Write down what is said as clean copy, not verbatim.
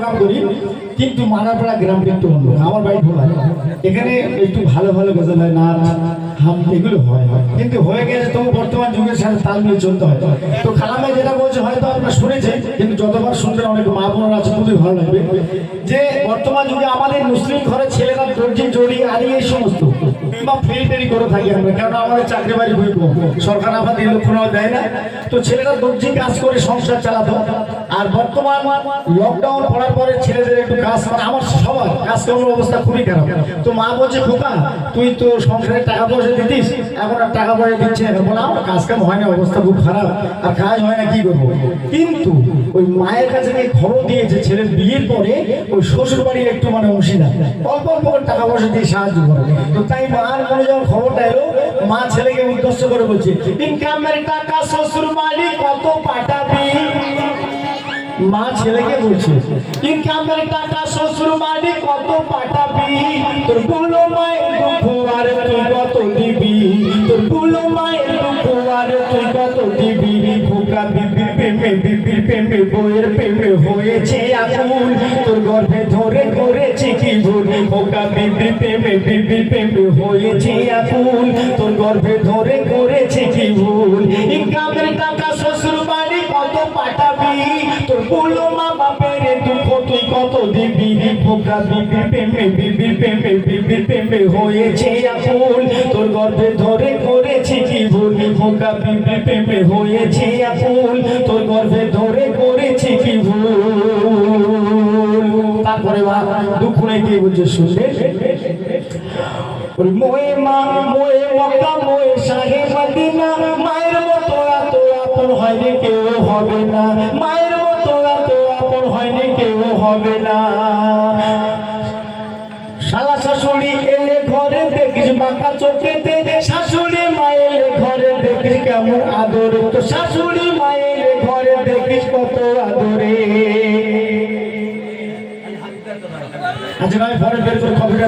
Programme করি, কিন্তু মারাপাড়া গ্রামটা একটু অন্য। আমার বাড়ি ভোলা, এখানে একটু ভালো ভালো গজল হয়, নাচ হাম এগুলো হয়, কিন্তু হয়ে গেছে তবু বর্তমান যুগের সাথে তাল মিলিয়ে চলতে হয়। তো খালামে যেটা বলছে হয়তো আপনারা শুনেছেন, কিন্তু যতবার শুনবেন অনেক মা বোনেরা আছে, খুবই ভালো লাগবে যে বর্তমান যুগে আমাদের মুসলিম ঘরে ছেলেরা দর্জি জড়ি আরি এই সমস্ত বা ফেরি করে থাকি আমরা, কারণ আমাদের চাকরি বাড়ি খুবই কম, সরকার আমাদের এই লক্ষ্য দেয় না। তো ছেলেরা দর্জি কাজ করে সংসার চালাতো। আর বর্তমান লকডাউন পড়ার পরে ছেলেদের একটু কাজ, মানে আমার সবার কাজকর্মের অবস্থা খুবই খারাপ। তো মা বলছে খোকা তুই তো সংসারে টাকা পয়সা দিতিস, এখন আর টাকা পয়সা দিচ্ছে না। বলে আমার কাজ কাম হয় না, অবস্থা খুব খারাপ, আর কাজ হয় না, কি করবো। কিন্তু ওই মায়ের কাছে খবর দিয়েছে ছেলের বিয়ের পরে ওই শ্বশুর বাড়ি একটু মানে অংশীদার অল্প অল্প টাকা পয়সা দিয়ে সাহায্য করে। তো তাই মার মনে যখন খবরটা এলো, মা ছেলেকে উদ্দেশ্য করে বলছে ইনকামের টাকা শ্বশুর বাড়ি কত পাঠাবি। মা ছেলেকে বলছে ইনকামের টাকা শ্বশুর বাড়ি কত পাঠাবি, তোর বুলো মায়ের দুঃখ আর তুই কত দিবি, তোর বুলো মায়ের দুঃখ আর তুই কত দিবি। খোকা বিবির প্রেমে বিবির প্রেমে বইয়ের প্রেমে হয়েছে আকুল, তোর গর্ভে ধরে করেছি কি ভুল। খোকা বিবির প্রেমে বিবির প্রেমে হয়েছে আকুল, তোর গর্ভে ধরে করেছি কি ভুল। ইনকামের টাকা শ্বশুর বাড়ি কত পাঠাবি, তোর বুলো মা বাপের দুঃখ তুই কত দিবি। খোকা বিবির প্রেমে বিবির প্রেমে বিবির প্রেমে হয়েছে আকুল, তোর গর্ভে ধরে করেছি কি ভুল। খোকা বিবির প্রেমে হয়েছে আকুল, তোর গর্ভে ধরে করেছি কি ভুল। তারপরে মা দুঃখ নেই কি বলছে শুনবে, মোয়ে মা মোয়ে মক্কা মোয়ে শাহে মদিনা, মায়ের মতো এত আপন হয়নি কেউ হবে না, মায়ের মতো এত আপন হয়নি কেউ হবে না। শালা শাশুড়ি এলে ঘরে দেখিস বাঁকা চোখেতে, শাশুড়ি মায়ের ঘরে দেখিস কেমন আদর, তো শাশুড়ি মায়ের ঘরে দেখিস কত আদরে। আচ্ছা নয় ঘরে বের করে খবরটা